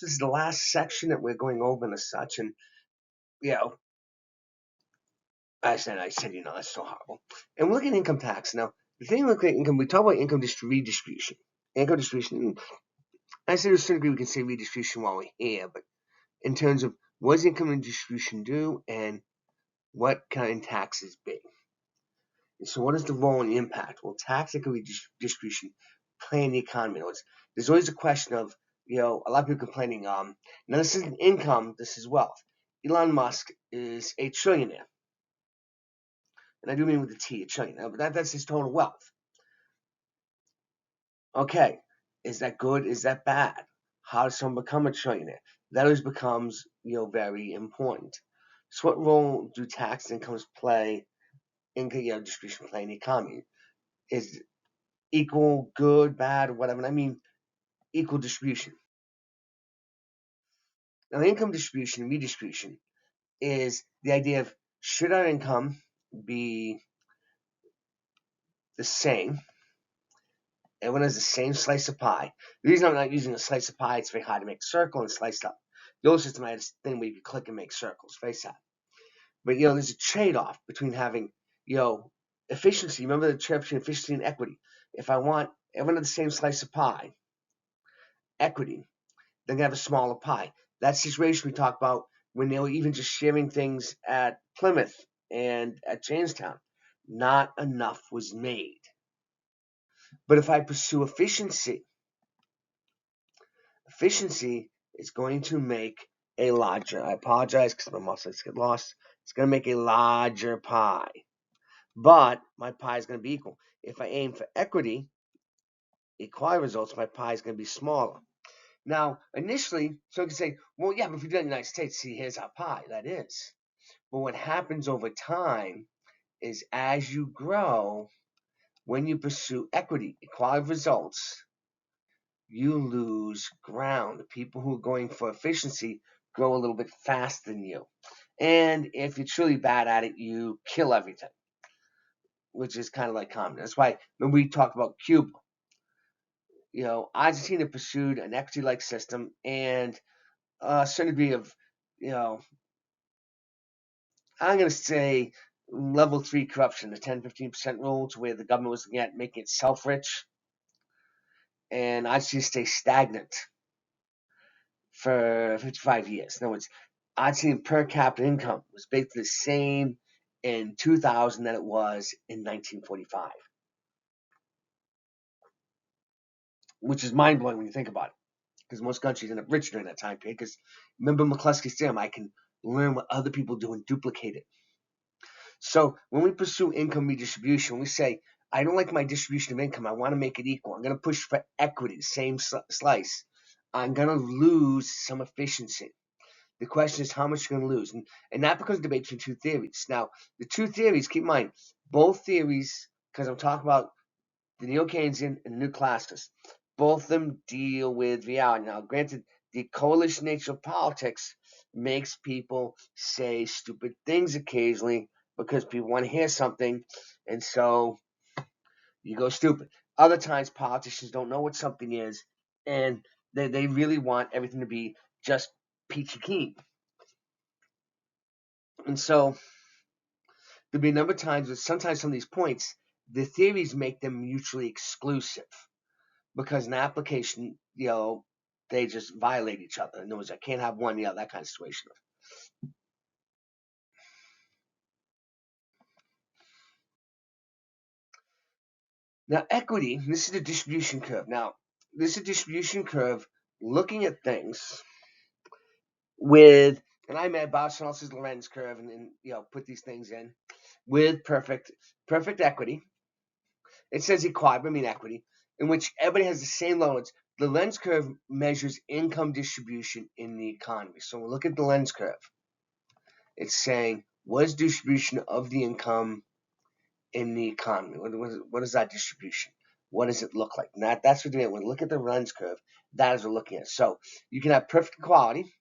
This is the last section that we're going over and such, and you know, I said, that's so horrible. And we're looking at income tax now. The thing with income, we talk about income redistribution. Income distribution. I said to a certain degree we can say redistribution while we're here, but in terms of what does income distribution do and what kind of taxes be? And so what is the role and impact? Well, tax income redistribution play in the economy. There's always a question of, a lot of people complaining, now this isn't income, this is wealth. Elon Musk is a trillionaire. And I do mean with the T, a trillionaire, but that's his total wealth. Okay, is that good? Is that bad? How does someone become a trillionaire? That always becomes, very important. So what role do tax incomes play in distribution play in the economy? Is equal, good, bad, or whatever? And I mean equal distribution. Now, income distribution and redistribution is the idea of should our income be the same? Everyone has the same slice of pie. The reason I'm not using a slice of pie, it's very hard to make a circle and slice up. The old system had this thing where you could click and make circles, very sad. But, there's a trade-off between having, efficiency. Remember the trade between efficiency and equity. If I want everyone have the same slice of pie, equity, then they have a smaller pie. That situation we talked about when they were even just sharing things at Plymouth and at Jamestown. Not enough was made. But if I pursue efficiency is going to make a larger, I apologize because my muscles get lost, it's going to make a larger pie. But my pie is going to be equal. If I aim for equity, equality results, my pie is going to be smaller. Now, initially, so I can say, well, yeah, but if we do it in the United States, see, here's our pie. That is. But what happens over time is as you grow, when you pursue equity, equality results, you lose ground. The people who are going for efficiency grow a little bit faster than you. And if you're truly bad at it, you kill everything, which is kind of like common. That's why when we talk about Cuba, Argentina pursued an equity-like system and a certain degree of, I'm going to say level 3 corruption, the 10-15% rule, to where the government was looking at making itself rich. And Argentina stay stagnant for 55 years. In other words, Argentina per capita income was basically the same in 2000 than it was in 1945. Which is mind-blowing when you think about it. Because most countries end up rich during that time period. Because remember McCluskey's theorem, I can learn what other people do and duplicate it. So when we pursue income redistribution, we say, I don't like my distribution of income. I want to make it equal. I'm going to push for equity, the same slice. I'm going to lose some efficiency. The question is how much you're going to lose. And that becomes a debate between two theories. Now, the two theories, keep in mind, both theories, because I'm talking about the neo-Keynesian and the new classicists, both of them deal with reality. Now, granted, the coalition nature of politics makes people say stupid things occasionally because people want to hear something, and so you go stupid. Other times, politicians don't know what something is, and they really want everything to be just peachy keen. And so there'll be a number of times that sometimes some of these points, the theories make them mutually exclusive. Because in application, they just violate each other. In other words, I can't have one, that kind of situation. Now, equity, this is the distribution curve. Now, this is a distribution curve looking at things with, and I made Bausch-Schultz's Lorenz curve and put these things in with perfect equity. It says equality, I mean equity, in which everybody has the same loans. The Lorenz curve measures income distribution in the economy. So we'll look at the Lorenz curve. It's saying, what is distribution of the income in the economy? What is that distribution? What does it look like? And that's what we're doing. When we look at the Lorenz curve, that is what we're looking at. So you can have perfect equality,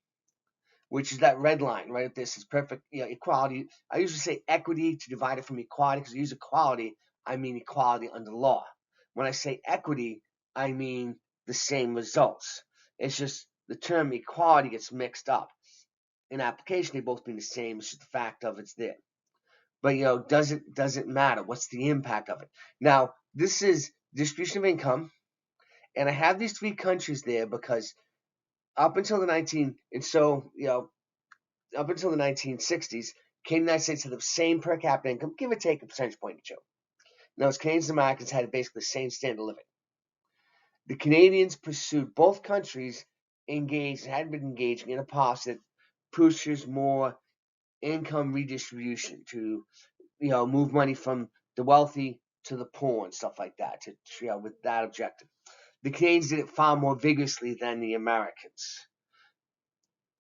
which is that red line right at this is perfect equality. I usually say equity to divide it from equality because I use equality, I mean equality under law. When I say equity, I mean the same results. It's just the term equality gets mixed up. In application, they both mean the same. It's just the fact of it's there. But does it matter? What's the impact of it? Now, this is distribution of income, and I have these three countries there because up until the 1960s, Canada and the United States had the same per capita income, give or take a percentage point or two. Now, as Canadians and Americans had basically the same standard of living. The Canadians pursued, both countries had been engaging in a policy that pushes more income redistribution to, move money from the wealthy to the poor and stuff like that, with that objective. The Canadians did it far more vigorously than the Americans.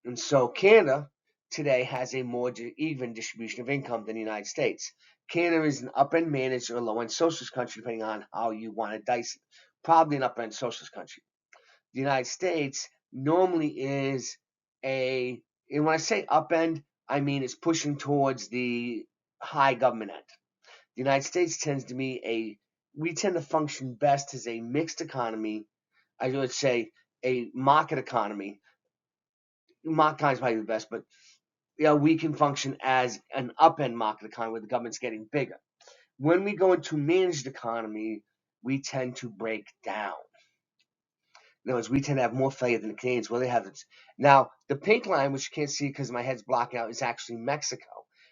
And so Canada today has a more even distribution of income than the United States. Canada is an up-end managed or low-end socialist country, depending on how you want to dice it. Probably an up-end socialist country. The United States normally is and when I say up-end, I mean it's pushing towards the high government end. The United States tends to be we tend to function best as a mixed economy. I would say a market economy. Market economy is probably the best, but we can function as an up-end market economy where the government's getting bigger. When we go into managed economy, we tend to break down. In other words, we tend to have more failure than the Canadians, where they have it. Now, the pink line, which you can't see because my head's blocking out, is actually Mexico.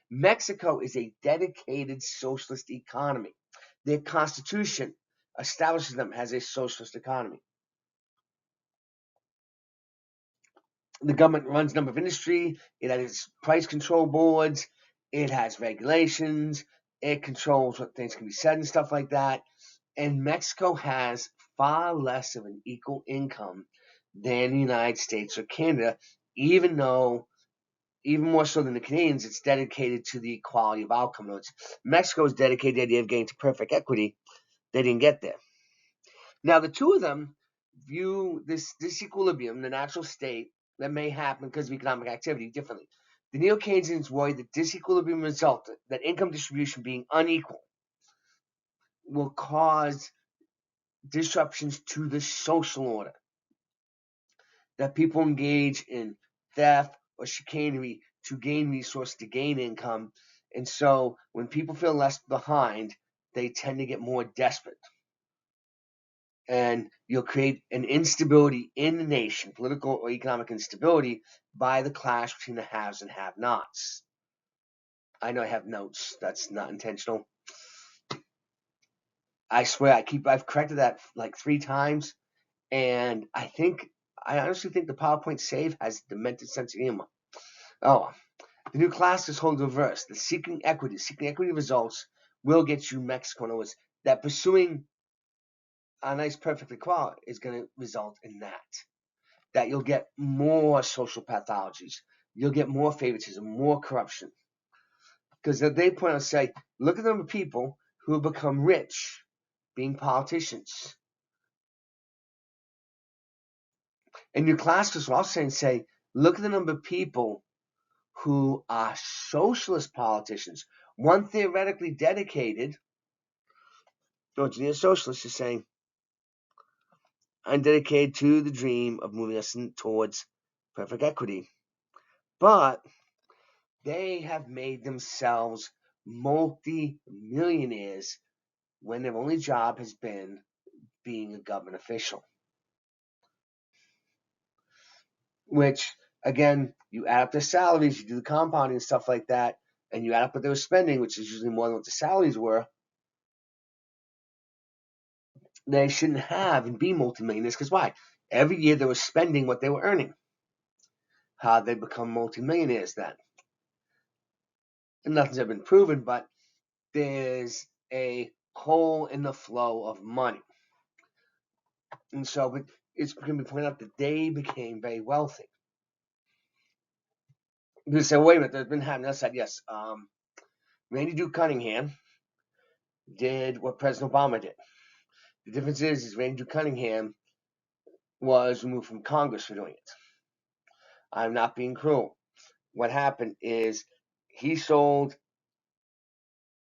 Mexico is a dedicated socialist economy. Their constitution establishes them as a socialist economy. The government runs a number of industry. It has price control boards. It has regulations. It controls what things can be said and stuff like that. And Mexico has far less of an equal income than the United States or Canada, even more so than the Canadians, it's dedicated to the equality of outcome. Notes. Mexico is dedicated to the idea of getting to perfect equity. They didn't get there. Now, the two of them view this disequilibrium, the natural state that may happen because of economic activity, differently. The neo-Keynesians worry that disequilibrium result, that income distribution being unequal, will cause disruptions to the social order, that people engage in theft or chicanery to gain resources, to gain income. And so when people feel left behind, they tend to get more desperate. And you'll create an instability in the nation, political or economic instability, by the clash between the haves and have-nots. I know I have notes. That's not intentional. I swear, I've corrected that like 3 times, and I honestly think the PowerPoint save has demented sense of humor. Oh, the new class is wholly reverse. The seeking equity results will get you Mexico. In other words, that pursuing a nice perfect equality is going to result in that you'll get more social pathologies, you'll get more favoritism, more corruption. Because they point out and say, look at the number of people who have become rich being politicians. And your classes will also say, look at the number of people who are socialist politicians. One theoretically dedicated, socialist, is saying, I'm dedicated to the dream of moving us towards perfect equity. But they have made themselves multi-millionaires when their only job has been being a government official. Which, again, you add up their salaries, you do the compounding and stuff like that, and you add up what they were spending, which is usually more than what the salaries were. They shouldn't have and be multimillionaires, because why? Every year they were spending what they were earning. How they become multimillionaires then? And nothing's ever been proven, but there's a hole in the flow of money. And so, but it's going to be pointed out that they became very wealthy. You say, wait a minute, there's been happening on the side. Yes, Randy Duke Cunningham did what President Obama did. The difference is Randy Duke Cunningham was removed from Congress for doing it. I'm not being cruel. What happened is he sold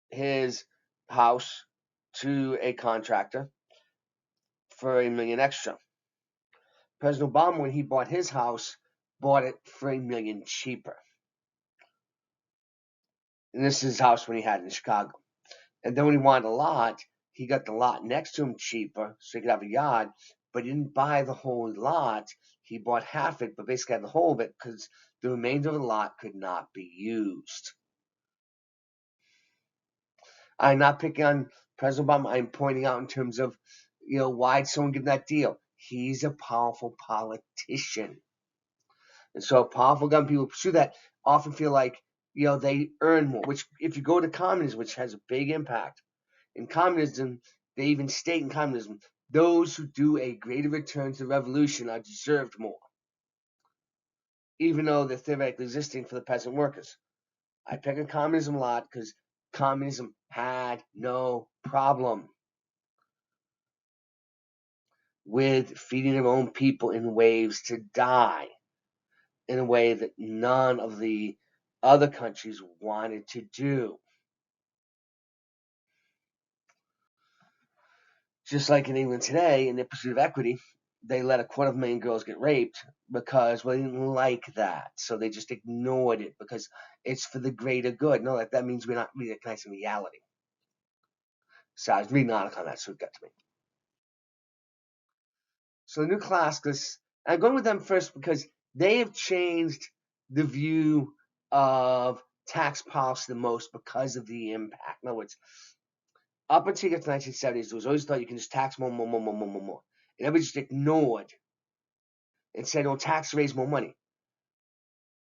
his house to a contractor for $1 million extra. President Obama, when he bought his house, bought it $3 million cheaper. And this is his house when he had it in Chicago. And then when he wanted a lot, he got the lot next to him cheaper so he could have a yard, but he didn't buy the whole lot. He bought half it, but basically had the whole of it because the remainder of the lot could not be used. I'm not picking on President Obama. I'm pointing out in terms of, why did someone give that deal? He's a powerful politician. And so powerful gun people pursue that often feel like, they earn more, which if you go to communism, which has a big impact, in communism, they even state in communism, those who do a greater return to the revolution are deserved more, even though they're theoretically existing for the peasant workers. I pick on communism a lot because communism had no problem with feeding their own people in waves to die in a way that none of the other countries wanted to do. Just like in England today, in their pursuit of equity, they let 250,000 girls get raped because, well, they didn't like that. So they just ignored it because it's for the greater good. No, that means we're not recognizing reality. So I was reading an article on that, so it got to me. So the new classicalists, I'm going with them first because they have changed the view of tax policy the most because of the impact. In other words, up until the 1970s, it was always thought you can just tax more. And everybody just ignored and said, oh, tax raise more money.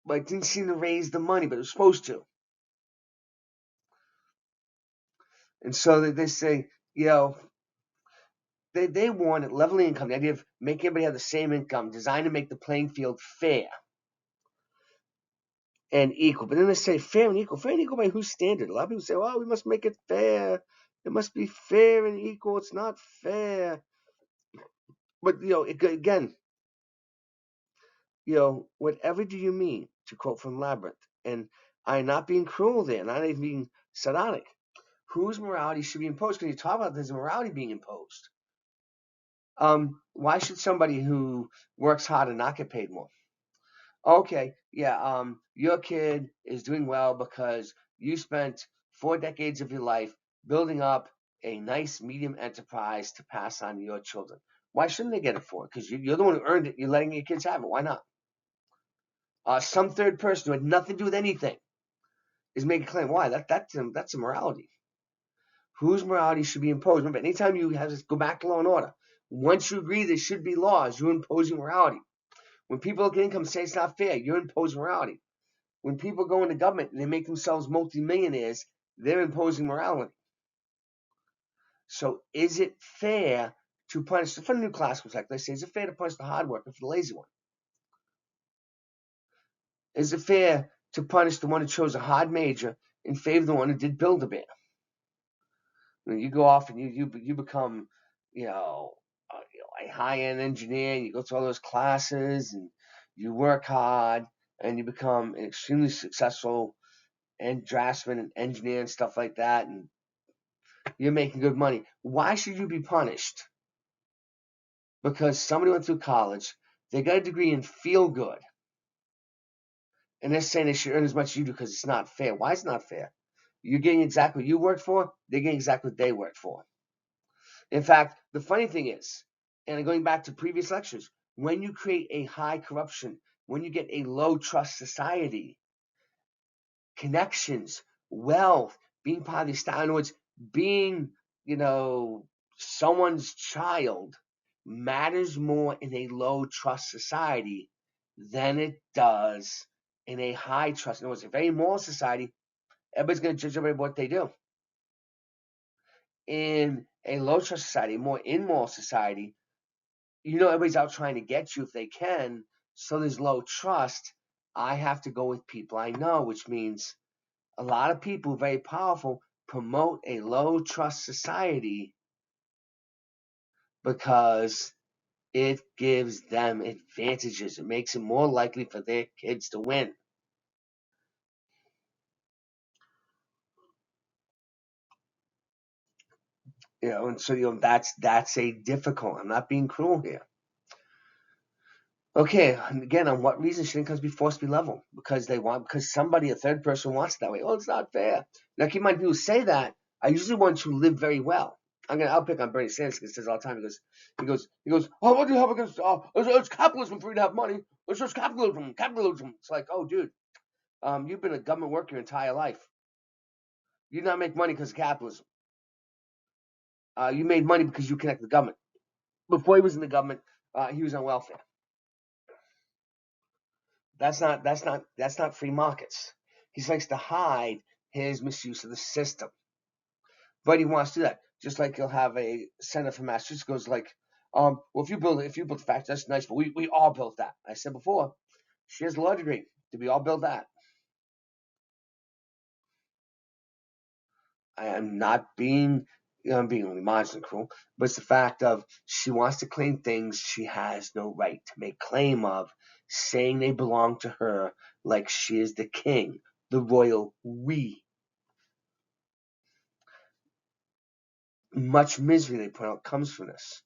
But it didn't seem to raise the money, but it was supposed to. And so they say, they wanted leveling income, the idea of making everybody have the same income, designed to make the playing field fair and equal. But then they say fair and equal. Fair and equal by whose standard? A lot of people say, well, we must make it fair. It must be fair and equal. It's not fair. But, again, whatever do you mean, to quote from Labyrinth? And I'm not being cruel there, not even being sardonic. Whose morality should be imposed? Because you talk about there's a morality being imposed. Why should somebody who works hard and not get paid more? Okay, yeah, your kid is doing well because you spent 4 decades of your life building up a nice medium enterprise to pass on to your children. Why shouldn't they get it for it? Because you're the one who earned it. You're letting your kids have it. Why not? Some third person who had nothing to do with anything is making a claim. Why? That's immorality. Whose morality should be imposed? Remember, anytime you have to go back to law and order, once you agree there should be laws, you're imposing morality. When people look at income and say it's not fair, you're imposing morality. When people go into government and they make themselves multimillionaires, they're imposing morality. So is it fair to punish, for the new classical tech, they say, is it fair to punish the hard worker for the lazy one? Is it fair to punish the one who chose a hard major in favor of the one who did Build-A-Bear? You go off and you become, a high-end engineer. You go through all those classes and you work hard and you become an extremely successful draftsman and engineer and stuff like that, and you're making good money. Why should you be punished? Because somebody went through college, they got a degree in feel good, and they're saying they should earn as much as you do because it's not fair. Why is it not fair? You're getting exactly what you worked for. They're getting exactly what they worked for. In fact, the funny thing is, and going back to previous lectures, when you create a high corruption, when you get a low trust society, connections, wealth, being part of the style, in other words, being, someone's child matters more in a low trust society than it does in a high trust. In other words, a very moral society, everybody's going to judge everybody what they do. In a low trust society, a more immoral society, everybody's out trying to get you if they can, so there's low trust. I have to go with people I know, which means a lot of people, very powerful, promote a low trust society because it gives them advantages. It makes it more likely for their kids to win. And so that's a difficult. I'm not being cruel here. Okay, and again, on what reason should incomes be forced to be level? Because somebody, a third person, wants it that way. Oh, it's not fair. Now, keep in mind, people who say that are usually ones who live very well. I'll pick on Bernie Sanders because he says all the time. Oh, what do you have against? It's capitalism for you to have money. It's just capitalism, capitalism. It's like, oh, dude, you've been a government worker your entire life. You did not make money because of capitalism. You made money because you connect with the government. Before he was in the government, he was on welfare. That's not free markets. He likes to hide his misuse of the system, but he wants to do that. Just like he'll have a senator from Massachusetts goes like, well, if you build the factory, that's nice, but we all built that. I said before, she has a law degree. Did we all build that? I am not being, I'm being only modest and cruel, but it's the fact of she wants to claim things she has no right to make claim of, saying they belong to her like she is the king, the royal we. Much misery, they point out, comes from this.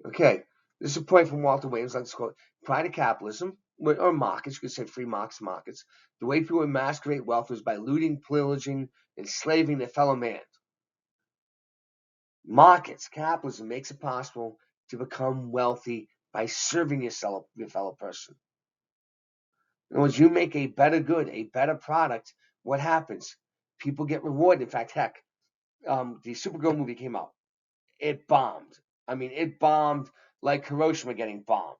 Okay, this is a point from Walter Williams. Let's quote: "Prior to capitalism, or markets, you could say free markets, the way people would masquerade wealth was by looting, pillaging, enslaving their fellow man. Markets, capitalism makes it possible to become wealthy by serving your fellow person. In other words, you make a better good, a better product. What happens? People get rewarded. In fact, heck, the Supergirl movie came out. It bombed. I mean, it bombed like Hiroshima getting bombed,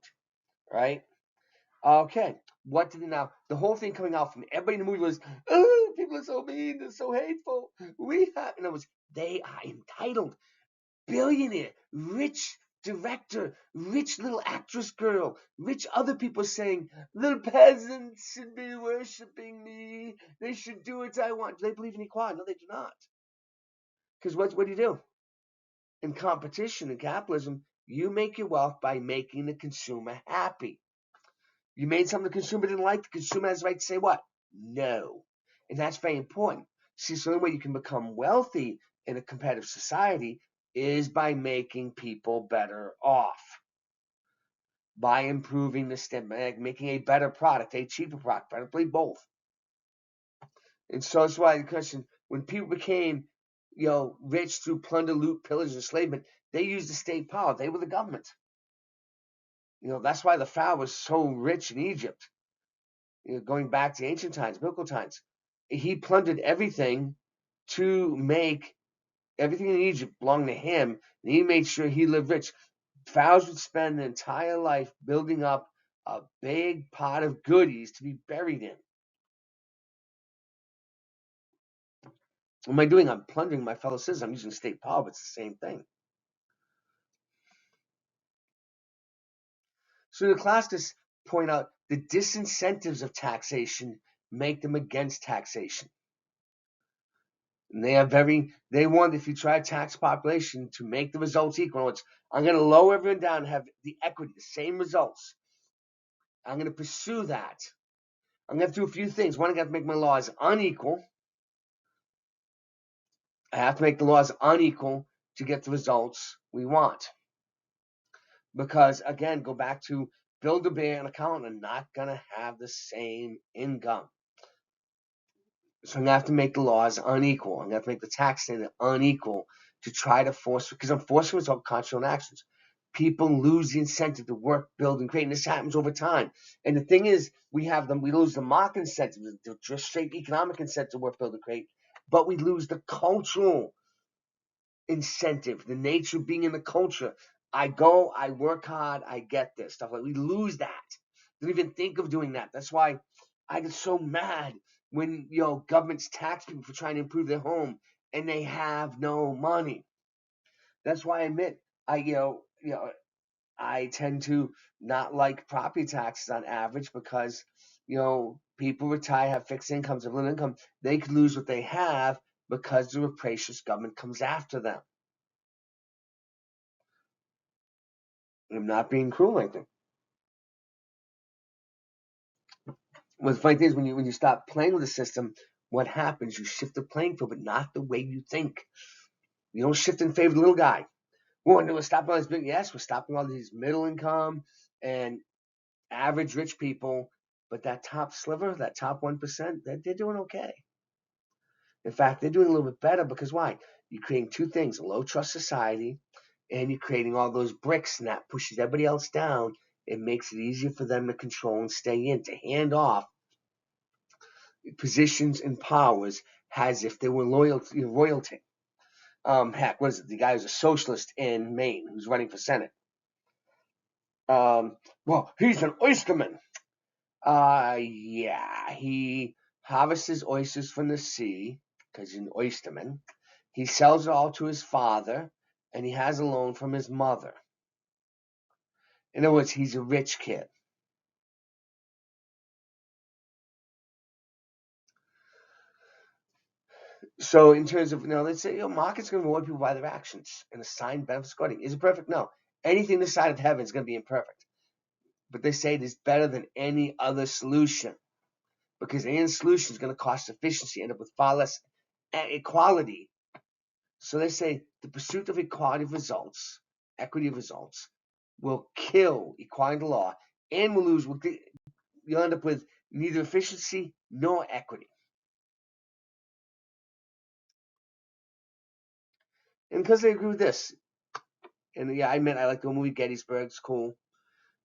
right? Okay, what did it now? The whole thing coming out from everybody in the movie was, oh, people are so mean, they're so hateful. And it was, they are entitled. Billionaire, rich director, rich little actress girl, rich other people saying, the peasants should be worshiping me. They should do what I want. Do they believe in equality? No, they do not. Because what do you do? In competition, in capitalism, you make your wealth by making the consumer happy. You made something the consumer didn't like, the consumer has the right to say what? No. And that's very important. See, so the only way you can become wealthy in a competitive society is by making people better off, by improving the STEM, making a better product, a cheaper product, preferably both. And so that's why the question, when people became, rich through plunder, loot, pillage, enslavement, they used the state power. They were the government. That's why the Pharaoh was so rich in Egypt. Going back to ancient times, biblical times, he plundered everything to make everything in Egypt belong to him, and he made sure he lived rich. Pharaohs would spend their entire life building up a big pot of goodies to be buried in. What am I doing? I'm plundering my fellow citizens. I'm using state power, but it's the same thing. So the classics point out the disincentives of taxation make them against taxation. And they want, if you try to tax population, to make the results equal. I'm going to lower everyone down and have the equity, the same results. I'm going to pursue that. I'm going to do a few things. One, I have to make my laws unequal. I have to make the laws unequal to get the results we want. Because, again, go back to Build-A-Bear and accountant are not going to have the same income. So I'm going to have to make the laws unequal. I'm going to have to make the tax standard unequal to try to force, because enforcement is all constitutional actions. People lose the incentive to work, build, and create, and this happens over time. And the thing is, we lose the market incentive, the just straight economic incentive to work, build, and create, but we lose the cultural incentive, the nature of being in the culture. I go, I work hard, I get this stuff. Like we lose that. Don't even think of doing that. That's why I get so mad when governments tax people for trying to improve their home and they have no money. That's why I admit I tend to not like property taxes on average because people retire, have fixed incomes, have little income. They could lose what they have because the rapacious government comes after them. I'm not being cruel, I think. Well, the funny thing is, when you stop playing with the system, what happens? You shift the playing field, but not the way you think. You don't shift in favor of the little guy. We're stopping all these big. Yes, we're stopping all these middle income and average rich people, but that top sliver, that top 1%, they're doing okay. In fact, they're doing a little bit better because why? You're creating two things: a low trust society, and you're creating all those bricks, and that pushes everybody else down. It makes it easier for them to control and stay in, to hand off positions and powers as if they were royalty. Heck, what is it? The guy who's a socialist in Maine who's running for Senate. Well, he's an oysterman. Yeah, he harvests oysters from the sea because he's an oysterman. He sells it all to his father, and he has a loan from his mother. In other words, he's a rich kid. So in terms of, let's say, markets going to reward people by their actions and assign benefits accordingly. Is it perfect? No. Anything this side of heaven is going to be imperfect. But they say it is better than any other solution because any solution is going to cost efficiency, end up with far less equality. So they say the pursuit of equality of results, equity of results, will kill equality of the law and you'll end up with neither efficiency nor equity. And because they agree with this, and yeah, I like the movie Gettysburg, it's cool,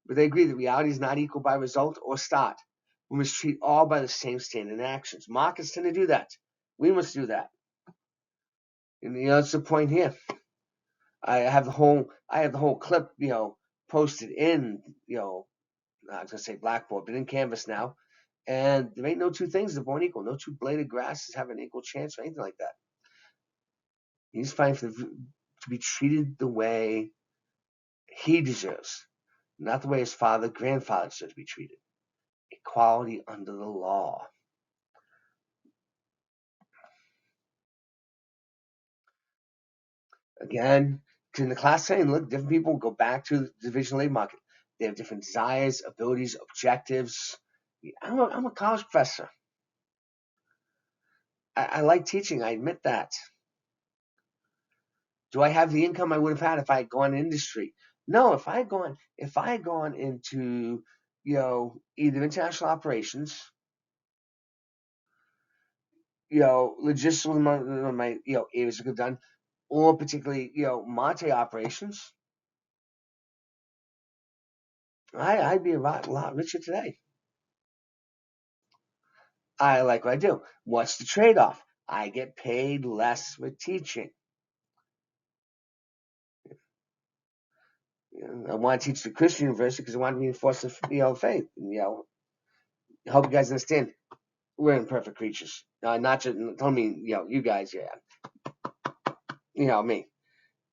but they agree that reality is not equal by result or start. We must treat all by the same standard and actions. Markets tend to do that. We must do that. And that's the point here. I have the whole clip, posted in, I was gonna say Blackboard, but in Canvas now. And there ain't no two things that are born equal. No two blade of grass have an equal chance or anything like that. He's fighting to be treated the way he deserves, not the way his grandfather deserves to be treated. Equality under the law. Again, in the class setting, look, different people go back to the division labor market. They have different desires, abilities, objectives. I'm a college professor. I like teaching. I admit that. Do I have the income I would have had if I had gone industry? No, if I had gone into, either international operations, logistical my areas could have done, or particularly, monetary operations, I'd be a lot richer today. I like what I do. What's the trade-off? I get paid less with teaching. I want to teach the Christian university because I want to reinforce the faith. I hope you guys understand. We're imperfect creatures. Not just don't mean you guys. Yeah, me.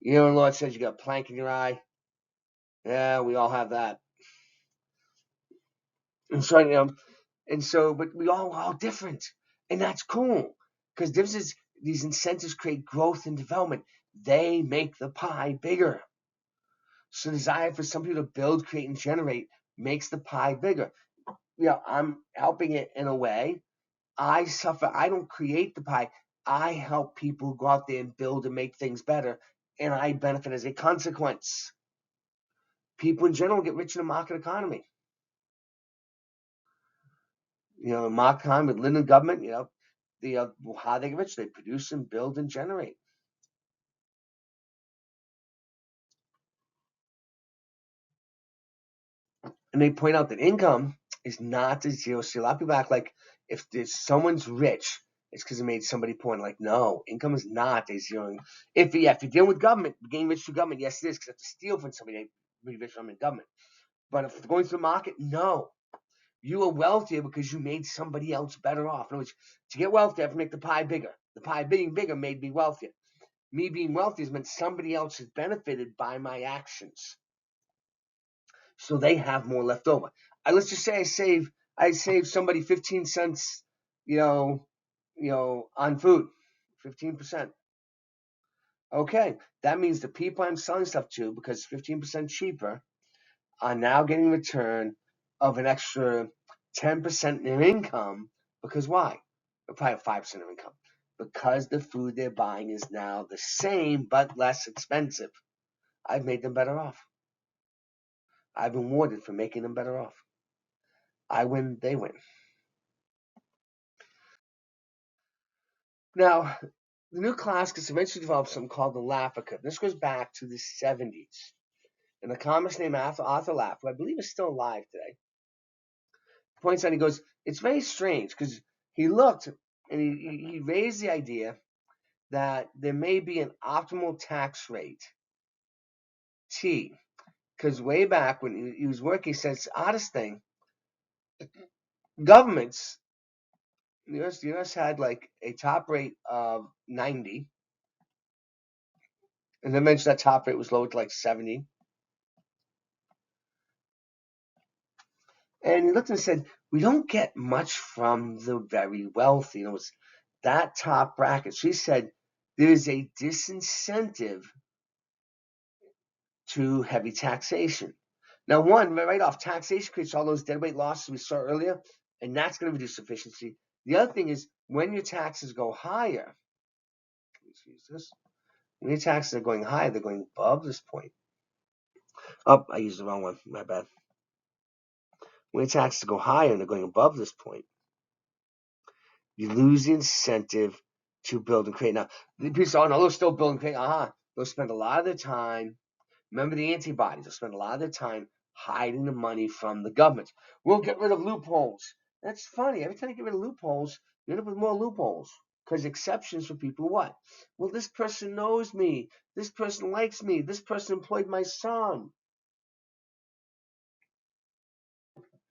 The Lord says you got a plank in your eye. Yeah, we all have that. And so, but we all different, and that's cool because these incentives create growth and development. They make the pie bigger. So the desire for some people to build, create, and generate makes the pie bigger. I'm helping it in a way. I suffer. I don't create the pie. I help people go out there and build and make things better, and I benefit as a consequence. People in general get rich in a market economy. Market economy with limited government. How they get rich? They produce and build and generate. And they point out that income is not a zero. See, a lot of people act like if someone's rich, it's because it made somebody poor. Like, no, income is not a zero. If you're dealing with government, getting rich through government, yes, it is because you have to steal from somebody to be rich from government. But if going through the market, no. You are wealthier because you made somebody else better off. In other words, to get wealthy, I have to make the pie bigger. The pie being bigger made me wealthier. Me being wealthy has meant somebody else has benefited by my actions. So they have more left over. Let's just say I save somebody 15 cents, on food, 15%. Okay, that means the people I'm selling stuff to, because 15% cheaper, are now getting a return of an extra 10% in income. Because why? Probably 5% of income. because the food they're buying is now the same but less expensive. I've made them better off. I've been rewarded for making them better off. I win, they win. Now, the new classics eventually developed something called the Laffer curve. This goes back to the 70s. An economist named Arthur Laffer, I believe is still alive today, points out, he goes, it's very strange because he looked and he raised the idea that there may be an optimal tax rate, T. Because way back when he was working, he said, it's the oddest thing. Governments, the US had like a top rate of 90, and then mentioned that top rate was lowered to like 70. And he looked and said, we don't get much from the very wealthy. You know, it's that top bracket. So he said, there is a disincentive to heavy taxation. Now, one, right off, taxation creates all those deadweight losses we saw earlier, and that's going to reduce efficiency. The other thing is when your taxes go higher, let's use this. When your taxes are going higher, they're going above this point. Oh, I used the wrong one. My bad. When your taxes go higher and they're going above this point, you lose the incentive to build and create. Now, the people say, oh, no, they'll still build and create. They'll spend a lot of their time. Remember the antibodies. They'll spend a lot of their time hiding the money from the government. We'll get rid of loopholes. That's funny. Every time you get rid of loopholes, you end up with more loopholes. Because exceptions for people what? Well, this person knows me. This person likes me. This person employed my son.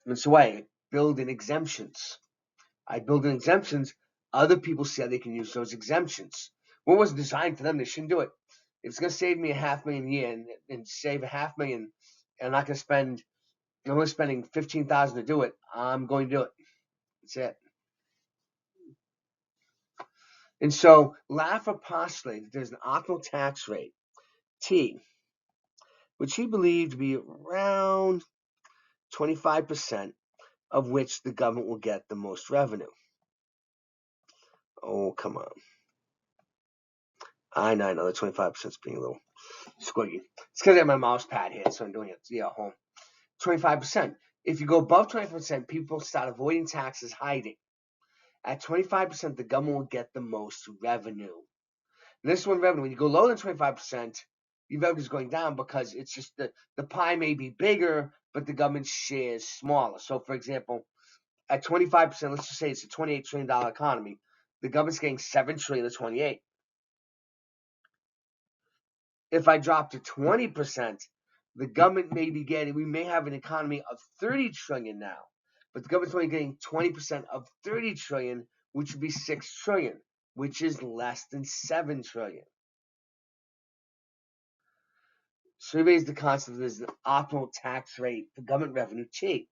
That's why I build in exemptions. Other people see how they can use those exemptions. What was designed for them, they shouldn't do it. If it's going to save me $500,000 a year and save $500,000, and I'm not going to spend, I'm only spending $15,000 to do it, I'm going to do it. That's it. And so Laffer postulated that there's an optimal tax rate, T, which he believed to be around 25%, of which the government will get the most revenue. Oh, come on. I know the 25% is being a little squiggy. It's because I have my mouse pad here, so I'm doing it at home. 25%. If you go above 25%, people start avoiding taxes, hiding. At 25%, the government will get the most revenue. And this one revenue, when you go lower than 25%, your revenue is going down because it's just the pie may be bigger, but the government share is smaller. So, for example, at 25%, let's just say it's a $28 trillion economy. The government's getting $7 trillion to 28. If I drop to 20%, the government may be getting, we may have an economy of 30 trillion now, but the government's only getting 20% of 30 trillion, which would be 6 trillion, which is less than 7 trillion. So he raised the concept there's an optimal tax rate for government revenue, T.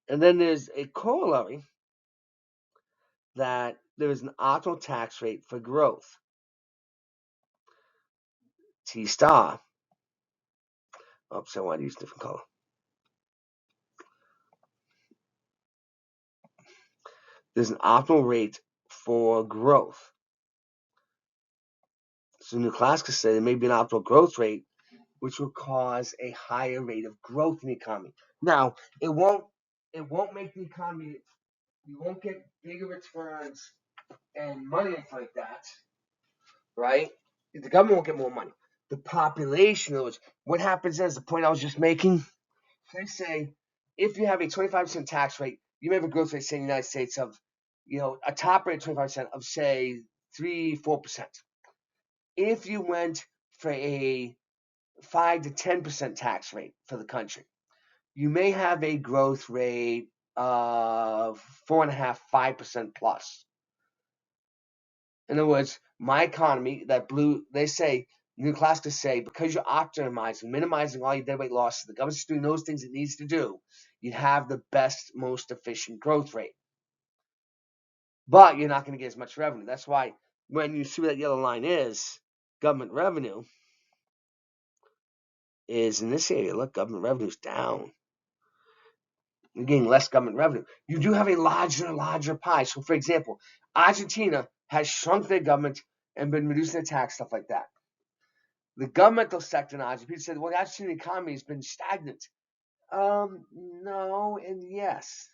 And then there's a corollary that there is an optimal tax rate for growth, T star. Oops, I want to use a different color. There's an optimal rate for growth. So new classics say there may be an optimal growth rate, which will cause a higher rate of growth in the economy. Now, it won't make the economy, you won't get bigger returns and money like that, right? The government won't get more money. The population, in other words, what happens is the point I was just making. They say if you have a 25% tax rate, you may have a growth rate, say in the United States, of, a top rate of 25% of, say, 3-4%. If you went for a 5 to 10% tax rate for the country, you may have a growth rate of 4.5-5% plus. In other words, my economy, they say, new classics say, because you're optimizing, minimizing all your deadweight losses, the government's doing those things it needs to do, you have the best, most efficient growth rate. But you're not going to get as much revenue. That's why when you see where that yellow line is, government revenue is in this area. Look, government revenue is down. You're getting less government revenue. You do have a larger pie. So, for example, Argentina has shrunk their government and been reducing their tax, stuff like that. The governmental sector in Argentina said, well, the Argentine economy has been stagnant. No and yes.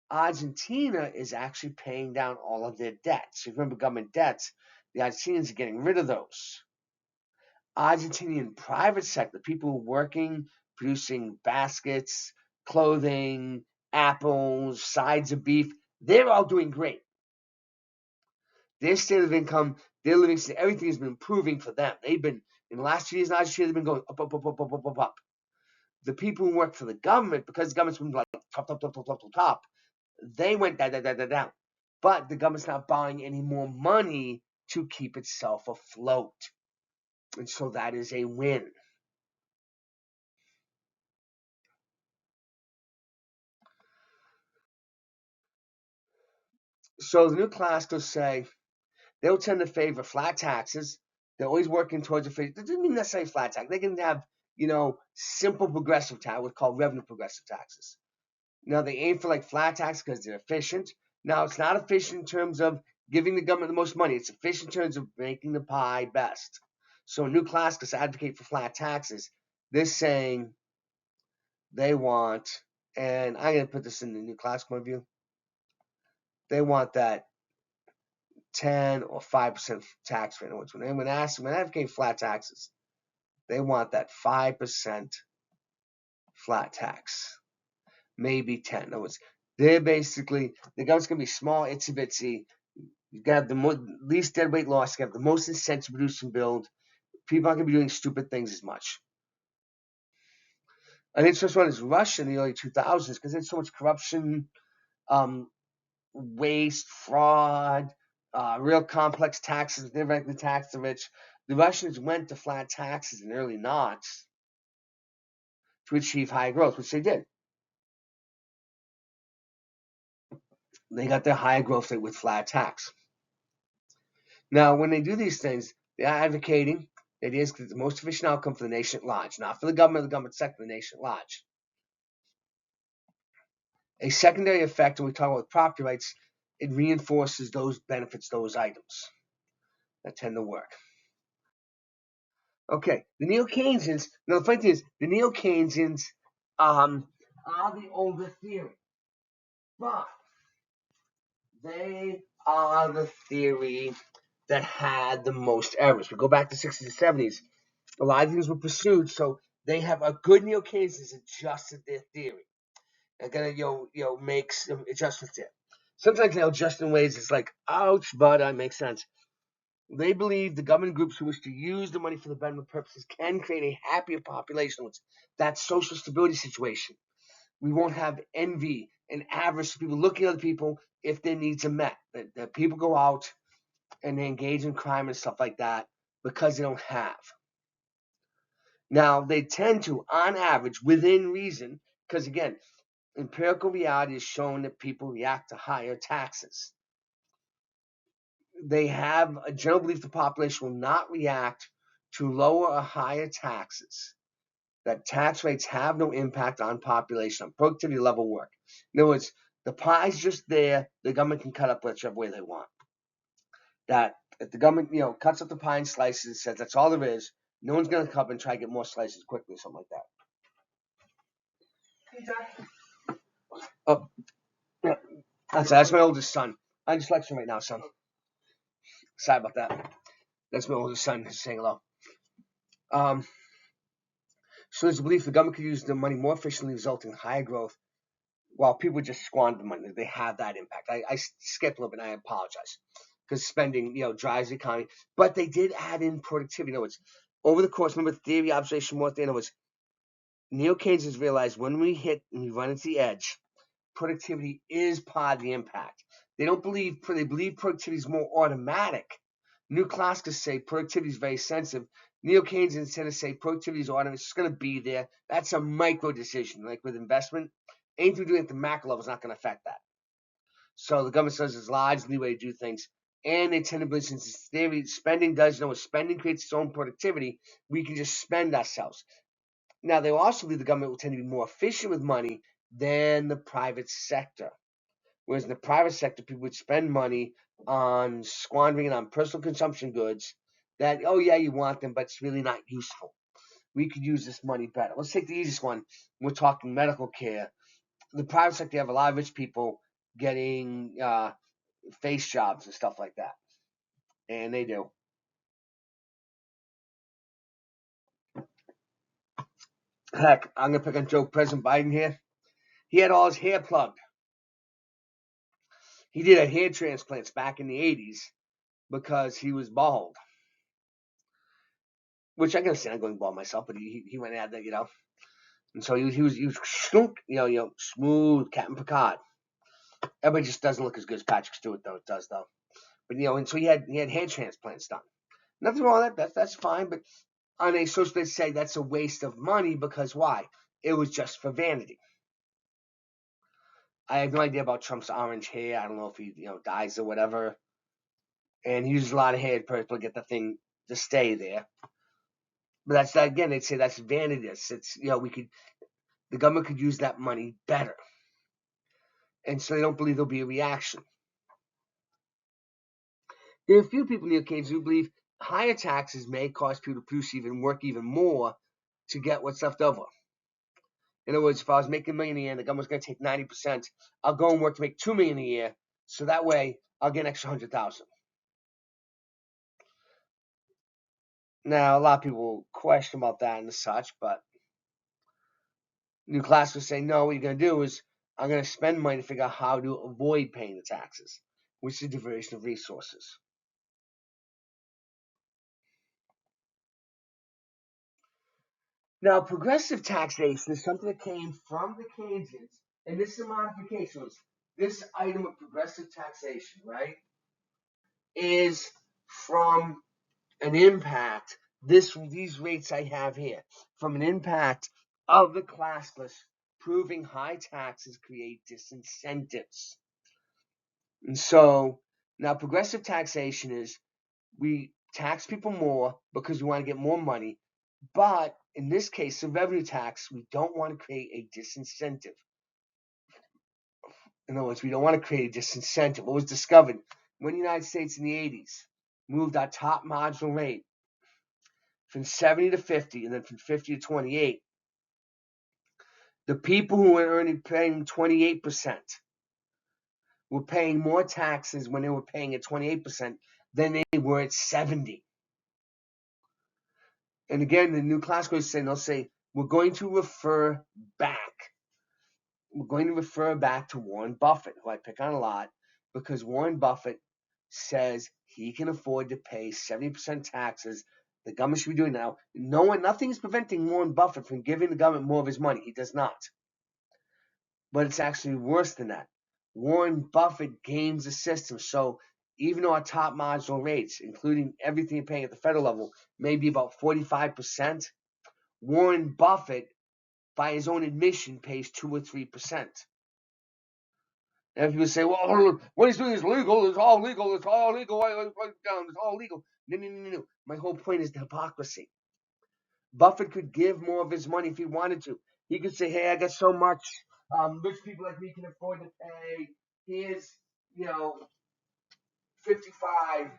Argentina is actually paying down all of their debts. So remember, government debts, the Argentinians are getting rid of those. Argentinian private sector, people working, producing baskets, clothing, apples, sides of beef, they're all doing great. Their standard of income, their living standard, everything has been improving for them. They've been, in the last 2 years in Argentina, they've been going up, up, up, up, up, up, up, up. The people who work for the government, because the government's been like top, they went down. But the government's not buying any more money to keep itself afloat. And so that is a win. So the new classicals say they'll tend to favor flat taxes. They're always working towards a favor. It doesn't mean necessarily flat tax. They can have, simple progressive tax, what's called revenue progressive taxes. Now they aim for like flat tax because they're efficient. Now it's not efficient in terms of giving the government the most money. It's efficient in terms of making the pie best. So new classicals advocate for flat taxes. They're saying they want, and I'm going to put this in the new classical review. They want that 10 or 5% tax rate. When advocating flat taxes, they want that 5% flat tax, maybe 10. In other words, they're basically, the government's going to be small, itsy bitsy. You have the least dead weight loss. You have the most incentive to produce and build. People aren't going to be doing stupid things as much. An interesting one is Russia in the early 2000s because there's so much corruption, waste, fraud, real complex taxes, they directly tax the rich. The Russians went to flat taxes in the early noughts to achieve high growth, which they did. They got their high growth rate with flat tax. Now, when they do these things, they're advocating that it is the most efficient outcome for the nation at large, not for the government sector, the nation at large. A secondary effect, when we talk about property rights, it reinforces those benefits, those items that tend to work. Okay, the Neo-Keynesians. Now the funny thing is, the Neo-Keynesians are the older theory, but they are the theory that had the most errors. We go back to the 60s and 70s. A lot of things were pursued, so they have a good Neo-Keynesians adjusted their theory. They're gonna make some adjustments there. Sometimes they'll adjust in ways it's like, ouch, but it makes sense. They believe the government groups who wish to use the money for the betterment purposes can create a happier population with that social stability situation. We won't have envy and avarice of people looking at other people if their needs are met. That people go out and they engage in crime and stuff like that because they don't have. Now, they tend to, on average, within reason, because again, empirical reality has shown that people react to higher taxes. They have a general belief the population will not react to lower or higher taxes. That tax rates have no impact on population, on productivity level work. In other words, the pie's just there, the government can cut up whichever way they want. That if the government, cuts up the pie in slices and says that's all there is, no one's going to come up and try to get more slices quickly or something like that. Oh, yeah. That's my oldest son. I'm dyslexic right now, son. Sorry about that. That's my oldest son saying hello. So there's a belief the government could use the money more efficiently, resulting in higher growth, while people just squander the money. They have that impact. I skipped a little bit, and I apologize, because spending, drives the economy. But they did add in productivity. In other words, over the course, remember theory, observation, more. In other words, Neo-Keynesians realized when we hit and we run into the edge, productivity is part of the impact. They believe productivity is more automatic. New classicals say productivity is very sensitive. Neo-Keynesians tend to say productivity is automatic. It's just going to be there. That's a micro decision. Like with investment, anything we do at the macro level is not going to affect that. So the government says there's large leeway to do things. And they tend to believe, since theory, spending does, spending creates its own productivity, we can just spend ourselves. Now, they also believe the government will tend to be more efficient with money than the private sector. Whereas in the private sector, people would spend money on squandering it on personal consumption goods that, oh yeah, you want them, but it's really not useful. We could use this money better. Let's take the easiest one. We're talking medical care. The private sector, you have a lot of rich people getting face jobs and stuff like that. And they do. Heck, I'm going to pick on President Biden here. He had all his hair plugged. He did a hair transplants back in the 80s because he was bald. Which I can understand, I'm going bald myself, but he went at that, And so he was smooth Captain Picard. Everybody just doesn't look as good as Patrick Stewart, though. It does, though. But and so he had hair transplants done. Nothing wrong with that. That's fine. But on a social, they say that's a waste of money because why? It was just for vanity. I have no idea about Trump's orange hair. I don't know if he dyes or whatever. And he uses a lot of hair to get the thing to stay there. But that's again, they'd say that's vanity. It's the government could use that money better. And so they don't believe there'll be a reaction. There are a few people in the occasion who believe higher taxes may cause people to produce even work even more to get what's left over. In other words, if I was making $1 million a year and the government's going to take 90%, I'll go and work to make $2 million a year, so that way I'll get an extra 100,000. Now, a lot of people question about that and such, but new class would say, no, what you're going to do is I'm going to spend money to figure out how to avoid paying the taxes, which is a diversion of resources. Now, progressive taxation is something that came from the Keynesians, and this is a modification. This item of progressive taxation, right, is from an impact, these rates I have here, from an impact of the classless, proving high taxes create disincentives. And so, now progressive taxation is we tax people more because we want to get more money, but in this case, the revenue tax, we don't want to create a disincentive. In other words, we don't want to create a disincentive. What was discovered when the United States in the 80s moved our top marginal rate from 70 to 50 and then from 50 to 28, the people who were paying 28% were paying more taxes when they were paying at 28% than they were at 70. And again, the new class goes saying, they'll say, we're going to refer back. We're going to refer back to Warren Buffett, who I pick on a lot, because Warren Buffett says he can afford to pay 70% taxes. The government should be doing now. Nothing is preventing Warren Buffett from giving the government more of his money. He does not. But it's actually worse than that. Warren Buffett games the system. So even though our top marginal rates, including everything you're paying at the federal level, may be about 45%, Warren Buffett, by his own admission, pays 2 or 3%. And people say, well, what he's doing is legal. It's all legal. It's all legal. It's all legal. No. My whole point is the hypocrisy. Buffett could give more of his money if he wanted to. He could say, hey, I got so much. Rich people like me can afford to pay. Here's, 55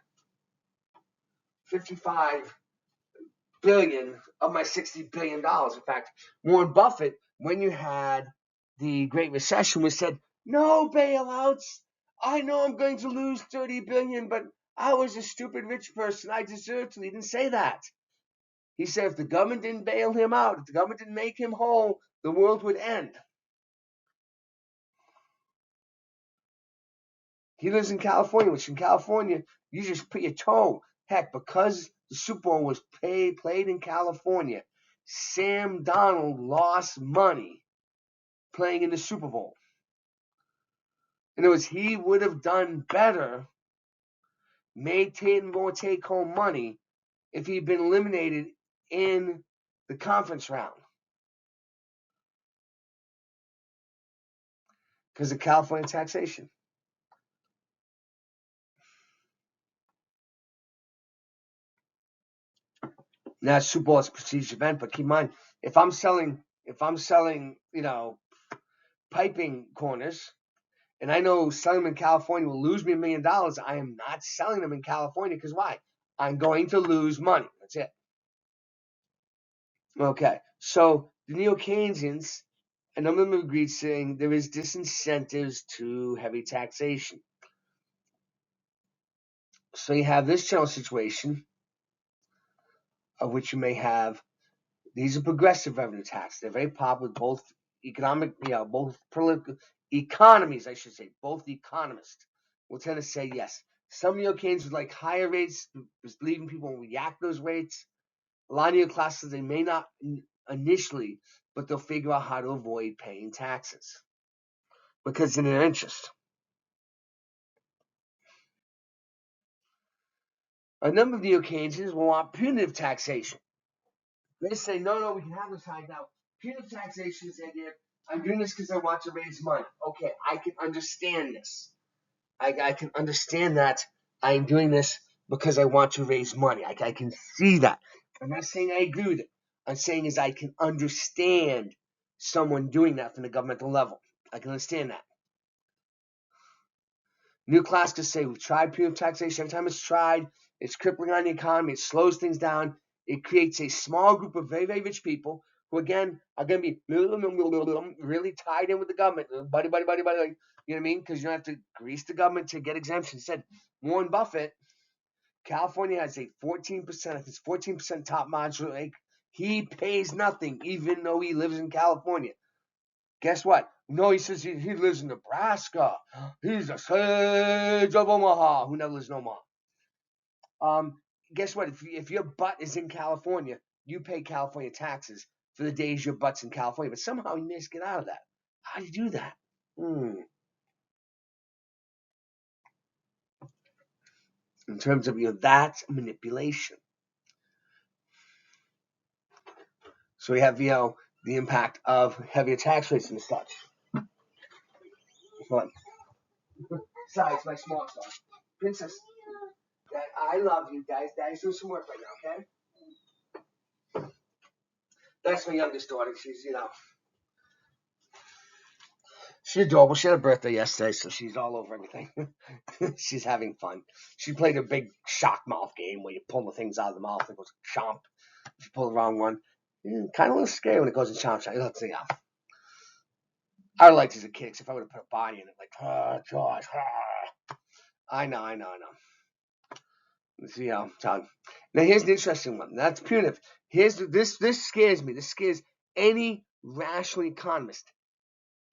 billion of my $60 billion. In fact, Warren Buffett, when you had the Great Recession, was said, no bailouts. I know I'm going to lose 30 billion, but I was a stupid rich person. I deserve to. He didn't say that. He said if the government didn't bail him out, if the government didn't make him whole, the world would end. He lives in California, which in California, you just put your toe. Heck, because the Super Bowl was played in California, Sam Darnold lost money playing in the Super Bowl. In other words, he would have done better, made more take-home money, if he'd been eliminated in the conference round. Because of California taxation. Now, Super Bowl is a prestigious event, but keep in mind, if I'm selling, piping corners, and I know selling them in California will lose me $1 million, I am not selling them in California because why? I'm going to lose money. That's it. Okay, so the neo-Keynesians, a number of them agreed saying there is disincentives to heavy taxation. So you have this general situation of which you may have, these are progressive revenue taxes. They're very popular with both both political economies, I should say, both economists will tend to say yes. Some neo-Keynesians would like higher rates, believing people will react to those rates. A lot of neo-classics, they may not initially, but they'll figure out how to avoid paying taxes because it's in their interest. A number of neo-Keynesians will want punitive taxation. They say, no, we can have this high now. Punitive taxation is the idea, I'm doing this because I want to raise money. Okay, I can understand this. I can understand that I'm doing this because I want to raise money. I can see that. I'm not saying I agree with it. I'm saying is I can understand someone doing that from the governmental level. I can understand that. New classics say we've tried punitive taxation. Every time it's tried, it's crippling on the economy. It slows things down. It creates a small group of very, very rich people who, again, are going to be really tied in with the government. Buddy. You know what I mean? Because you don't have to grease the government to get exemptions. Said Warren Buffett, California has a 14%, I think it's 14% top margin rate. He pays nothing, even though he lives in California. Guess what? No, he says he lives in Nebraska. He's a sage of Omaha who never lives in Omaha. Guess what? If your butt is in California, you pay California taxes for the days your butt's in California. But somehow you managed to get out of that. How do you do that? In terms of, that's manipulation. So we have, the impact of heavier tax rates and such. Fun. Sorry, it's my small son. Princess, I love you guys. Daddy's doing some work right now, okay? That's my youngest daughter. She's, she's adorable. She had a birthday yesterday, so she's all over everything. She's having fun. She played a big shock mouth game where you pull the things out of the mouth and it goes chomp. If you pull the wrong one, kind of a little scary when it goes in chomp. Let's see. I liked as a kid, if I would have put a body in it, like, oh, gosh. I know. Let's see how. Now, here's an interesting one. That's punitive. This scares me. This scares any rational economist,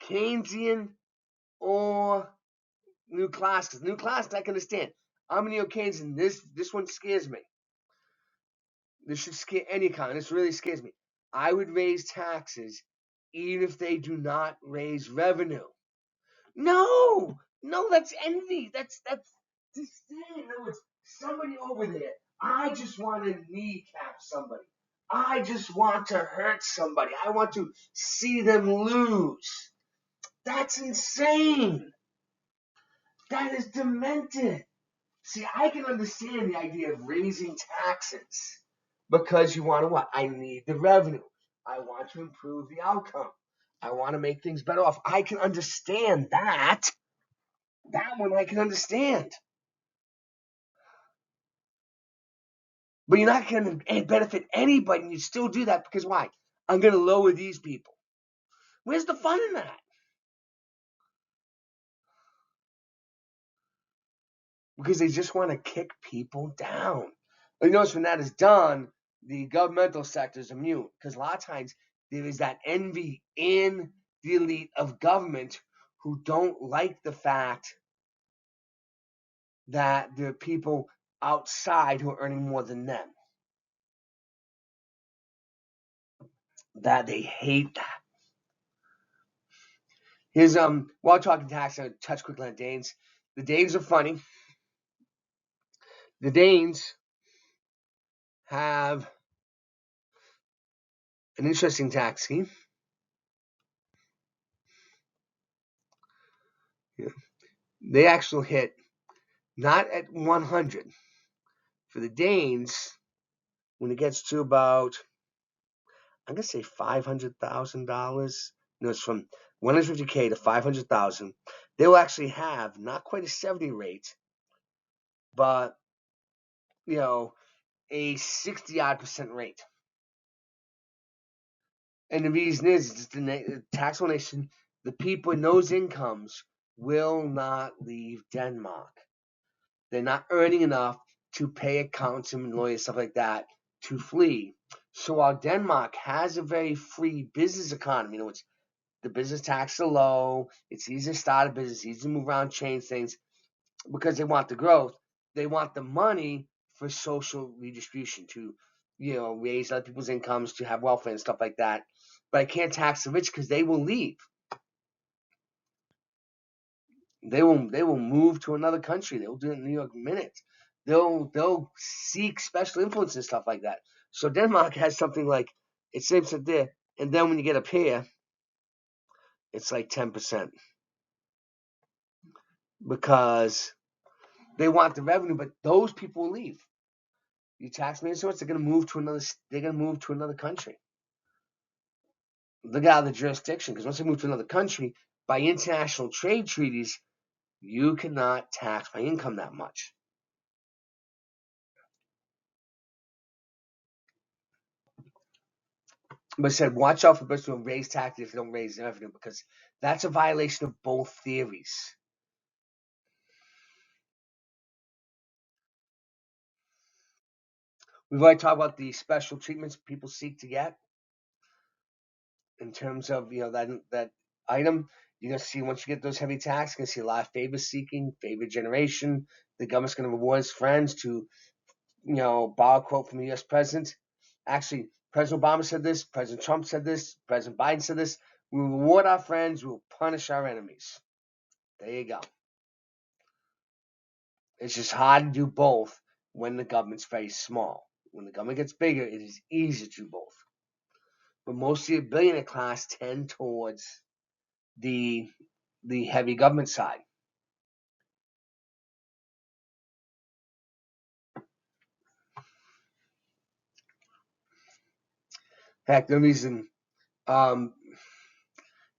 Keynesian or new classics. New classics, I can understand. I'm a neo-Keynesian. This one scares me. This should scare any economist. This really scares me. I would raise taxes even if they do not raise revenue. No, that's envy. That's disdain. In other words, somebody over there. I just want to kneecap somebody. I just want to hurt somebody. I want to see them lose. That's insane. That is demented. See, I can understand the idea of raising taxes because you want to what? I need the revenue. I want to improve the outcome. I want to make things better off. I can understand that. That one I can understand. But you're not going to benefit anybody, and you still do that because why? I'm going to lower these people. Where's the fun in that? Because they just want to kick people down. You notice when that is done, the governmental sector is immune. Because a lot of times there is that envy in the elite of government who don't like the fact that there are people outside who are earning more than them. That they hate that. Here's while talking tax, I'm gonna touch quickly on Danes. The Danes are funny. The Danes have an interesting tax scheme. Yeah. They actually hit not at 100. For the Danes, when it gets to about, I'm gonna say $500,000. No, it's from 150K to 500,000. they will actually have not quite a 70 rate, but a 60-odd% rate. And the reason is it's the taxable nation, the people in those incomes will not leave Denmark. They're not earning enough to pay accountants and lawyers, stuff like that, to flee. So while Denmark has a very free business economy, it's the business taxes are low, it's easy to start a business, easy to move around, change things, because they want the growth. They want the money for social redistribution, to raise other people's incomes, to have welfare and stuff like that. But I can't tax the rich because they will leave. They will move to another country. They'll do it in New York minutes. They'll seek special influence and stuff like that. So Denmark has something like, it seems that there, and then when you get up here, it's like 10%, because they want the revenue, but those people will leave. You tax Minnesota, they're going to move to another. They're going to move to another country. They get out of the jurisdiction, because once they move to another country, by international trade treaties, you cannot tax my income that much. But said, watch out for people who raise taxes if you don't raise revenue, because that's a violation of both theories. We've already talked about the special treatments people seek to get in terms of that item. You're going to see, once you get those heavy taxes, you're going to see a lot of favor seeking, favor generation. The government's going to reward its friends to, borrow a quote from the U.S. president. Actually, President Obama said this, President Trump said this, President Biden said this. We will reward our friends, we will punish our enemies. There you go. It's just hard to do both when the government's very small. When the government gets bigger, it is easy to do both. But most of the billionaire class tend towards the heavy government side. Heck, the reason Elon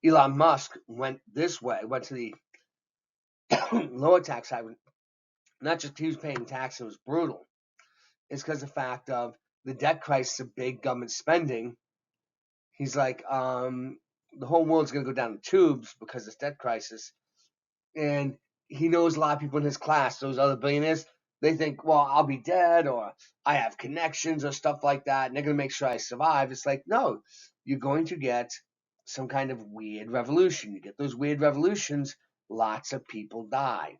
Musk went this way, went to the lower tax side, not just he was paying tax, it was brutal. It's because of the fact of the debt crisis of big government spending. He's like, the whole world's going to go down the tubes because of this debt crisis. And he knows a lot of people in his class, those other billionaires, they think, well, I'll be dead, or I have connections or stuff like that, and they're going to make sure I survive. It's like, no, you're going to get some kind of weird revolution. You get those weird revolutions, lots of people die.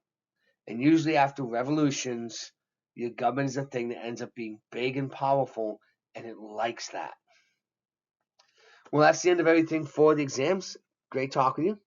And usually after revolutions, your government is a thing that ends up being big and powerful, and it likes that. Well, that's the end of everything for the exams. Great talking to you.